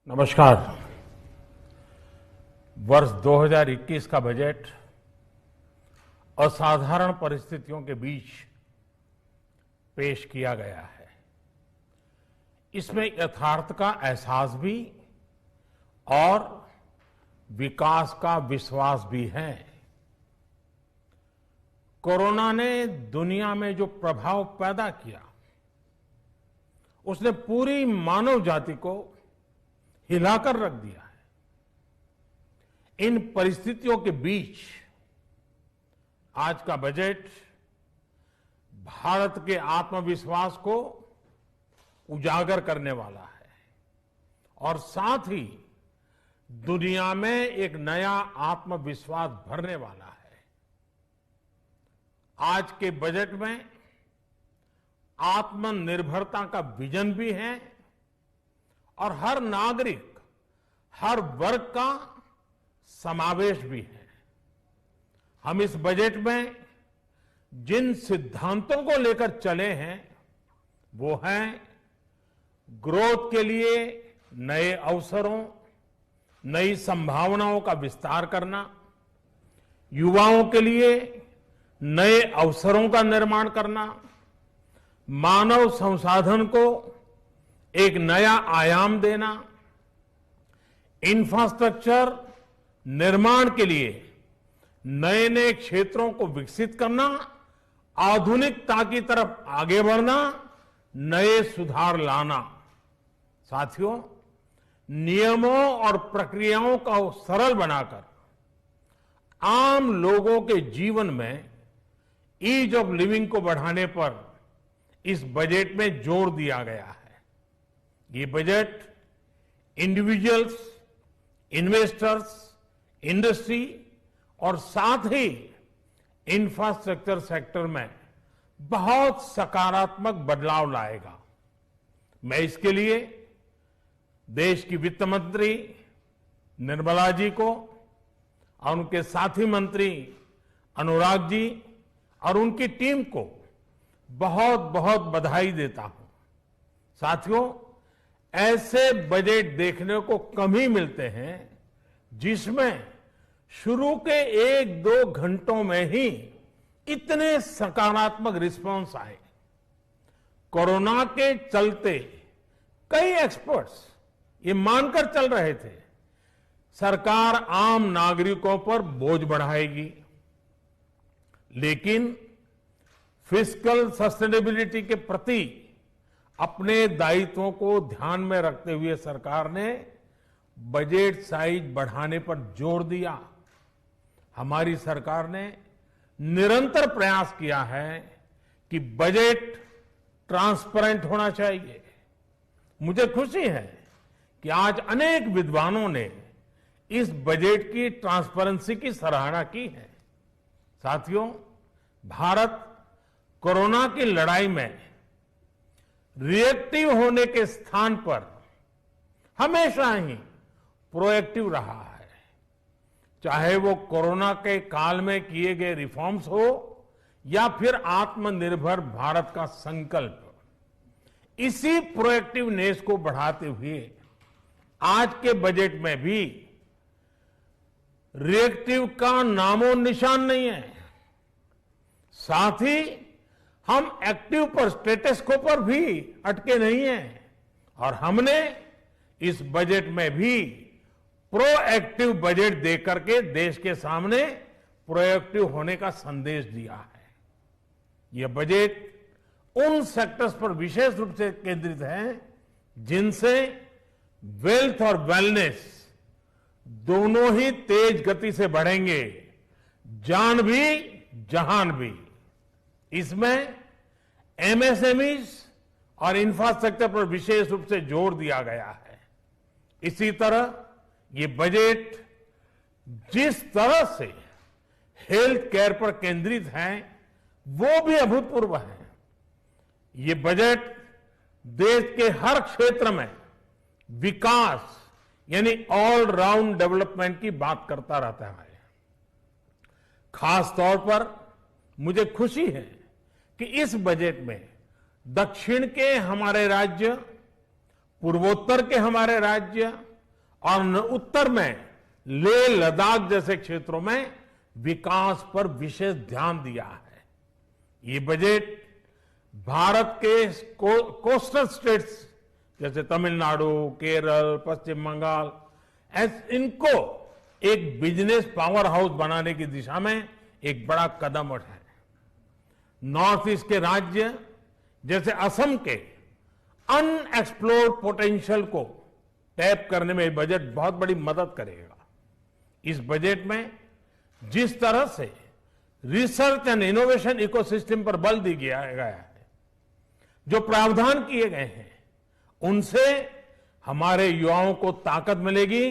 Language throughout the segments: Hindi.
नमस्कार। वर्ष 2021 का बजट असाधारण परिस्थितियों के बीच पेश किया गया है। इसमें यथार्थ का एहसास भी और विकास का विश्वास भी है। कोरोना ने दुनिया में जो प्रभाव पैदा किया, उसने पूरी मानव जाति को हिलाकर रख दिया है। इन परिस्थितियों के बीच आज का बजट भारत के आत्मविश्वास को उजागर करने वाला है और साथ ही दुनिया में एक नया आत्मविश्वास भरने वाला है। आज के बजट में आत्मनिर्भरता का विजन भी है और हर नागरिक, हर वर्ग का समावेश भी है। हम इस बजट में जिन सिद्धांतों को लेकर चले हैं वो हैं ग्रोथ के लिए नए अवसरों, नई संभावनाओं का विस्तार करना, युवाओं के लिए नए अवसरों का निर्माण करना, मानव संसाधन को एक नया आयाम देना, इंफ्रास्ट्रक्चर निर्माण के लिए नए नए क्षेत्रों को विकसित करना, आधुनिकता की तरफ आगे बढ़ना, नए सुधार लाना। साथियों, नियमों और प्रक्रियाओं को सरल बनाकर आम लोगों के जीवन में ईज ऑफ लिविंग को बढ़ाने पर इस बजट में जोर दिया गया है। ये बजट इंडिविजुअल्स, इन्वेस्टर्स, इंडस्ट्री और साथ ही इंफ्रास्ट्रक्चर सेक्टर में बहुत सकारात्मक बदलाव लाएगा। मैं इसके लिए देश की वित्त मंत्री निर्मला जी को और उनके साथी मंत्री अनुराग जी और उनकी टीम को बहुत बहुत बधाई देता हूं। साथियों, ऐसे बजट देखने को कम ही मिलते हैं जिसमें शुरू के 1-2 घंटों में ही इतने सकारात्मक रिस्पांस आए। कोरोना के चलते कई एक्सपर्ट्स ये मानकर चल रहे थे सरकार आम नागरिकों पर बोझ बढ़ाएगी, लेकिन फिस्कल सस्टेनेबिलिटी के प्रति अपने दायित्वों को ध्यान में रखते हुए सरकार ने बजट साइज बढ़ाने पर जोर दिया। हमारी सरकार ने निरंतर प्रयास किया है कि बजट ट्रांसपेरेंट होना चाहिए। मुझे खुशी है कि आज अनेक विद्वानों ने इस बजट की ट्रांसपेरेंसी की सराहना की है। साथियों, भारत कोरोना की लड़ाई में रिएक्टिव होने के स्थान पर हमेशा ही प्रोएक्टिव रहा है। चाहे वो कोरोना के काल में किए गए रिफॉर्म्स हो या फिर आत्मनिर्भर भारत का संकल्प, इसी प्रोएक्टिवनेस को बढ़ाते हुए आज के बजट में भी रिएक्टिव का नामो निशान नहीं है। साथ ही हम एक्टिव पर, स्टेटस को पर भी अटके नहीं हैं और हमने इस बजट में भी प्रोएक्टिव बजट देकर के देश के सामने प्रोएक्टिव होने का संदेश दिया है। यह बजट उन सेक्टर्स पर विशेष रूप से केंद्रित है जिनसे वेल्थ और वेलनेस दोनों ही तेज गति से बढ़ेंगे, जान भी जहान भी। इसमें एमएसएमईज और इंफ्रास्ट्रक्चर पर विशेष रूप से जोर दिया गया है। इसी तरह ये बजट जिस तरह से हेल्थ केयर पर केंद्रित है वो भी अभूतपूर्व है। ये बजट देश के हर क्षेत्र में विकास यानी ऑल राउंड डेवलपमेंट की बात करता रहता है। खास तौर पर मुझे खुशी है कि इस बजट में दक्षिण के हमारे राज्य, पूर्वोत्तर के हमारे राज्य और उत्तर में लेह लद्दाख जैसे क्षेत्रों में विकास पर विशेष ध्यान दिया है। ये बजट भारत के कोस्टल स्टेट्स जैसे तमिलनाडु, केरल, पश्चिम बंगाल, इनको एक बिजनेस पावर हाउस बनाने की दिशा में एक बड़ा कदम उठाए। नॉर्थ ईस्ट के राज्य जैसे असम के अनएक्सप्लोर्ड पोटेंशियल को टैप करने में बजट बहुत बड़ी मदद करेगा। इस बजट में जिस तरह से रिसर्च एंड इनोवेशन इकोसिस्टम पर बल दिया गया है, जो प्रावधान किए गए हैं, उनसे हमारे युवाओं को ताकत मिलेगी।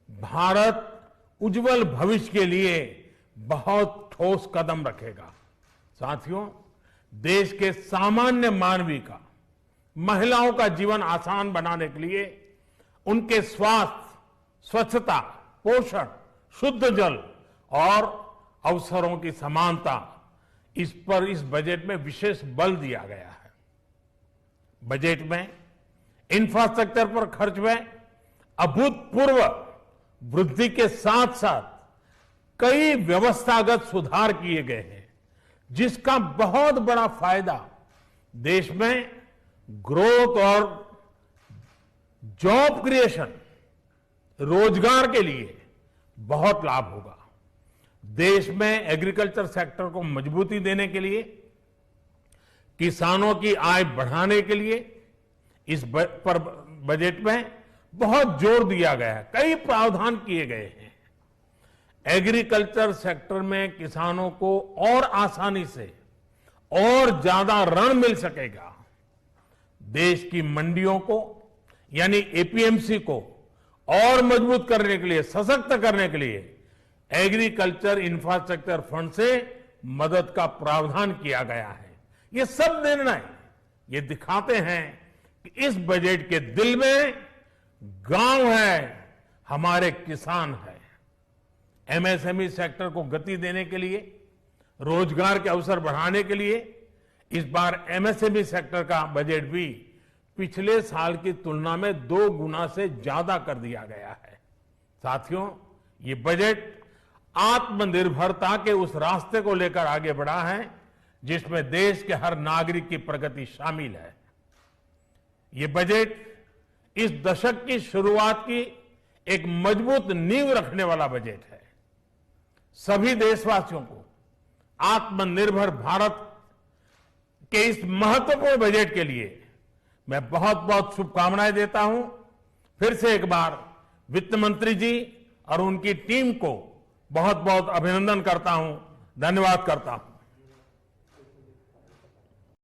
भारत उज्जवल भविष्य के लिए बहुत ठोस कदम रखेगा। साथियों, देश के सामान्य मानवी का, महिलाओं का जीवन आसान बनाने के लिए उनके स्वास्थ्य, स्वच्छता, पोषण, शुद्ध जल और अवसरों की समानता, इस पर इस बजट में विशेष बल दिया गया है। बजट में इंफ्रास्ट्रक्चर पर खर्च में अभूतपूर्व वृद्धि के साथ साथ कई व्यवस्थागत सुधार किए गए हैं, जिसका बहुत बड़ा फायदा देश में ग्रोथ और जॉब क्रिएशन, रोजगार के लिए बहुत लाभ होगा। देश में एग्रीकल्चर सेक्टर को मजबूती देने के लिए, किसानों की आय बढ़ाने के लिए इस पर बजट में बहुत जोर दिया गया है। कई प्रावधान किए गए हैं। एग्रीकल्चर सेक्टर में किसानों को और आसानी से और ज्यादा ऋण मिल सकेगा। देश की मंडियों को यानी एपीएमसी को और मजबूत करने के लिए, सशक्त करने के लिए एग्रीकल्चर इंफ्रास्ट्रक्चर फंड से मदद का प्रावधान किया गया है। ये सब निर्णय ये दिखाते हैं कि इस बजट के दिल में गांव है, हमारे किसान है। एमएसएमई सेक्टर को गति देने के लिए, रोजगार के अवसर बढ़ाने के लिए इस बार एमएसएमई सेक्टर का बजट भी पिछले साल की तुलना में 2 गुना से ज्यादा कर दिया गया है। साथियों, ये बजट आत्मनिर्भरता के उस रास्ते को लेकर आगे बढ़ा है जिसमें देश के हर नागरिक की प्रगति शामिल है। ये बजट इस दशक की शुरुआत की एक मजबूत नींव रखने वाला बजट है। सभी देशवासियों को आत्मनिर्भर भारत के इस महत्वपूर्ण बजट के लिए मैं बहुत बहुत शुभकामनाएं देता हूं। फिर से एक बार वित्त मंत्री जी और उनकी टीम को बहुत बहुत अभिनंदन करता हूं, धन्यवाद करता हूं।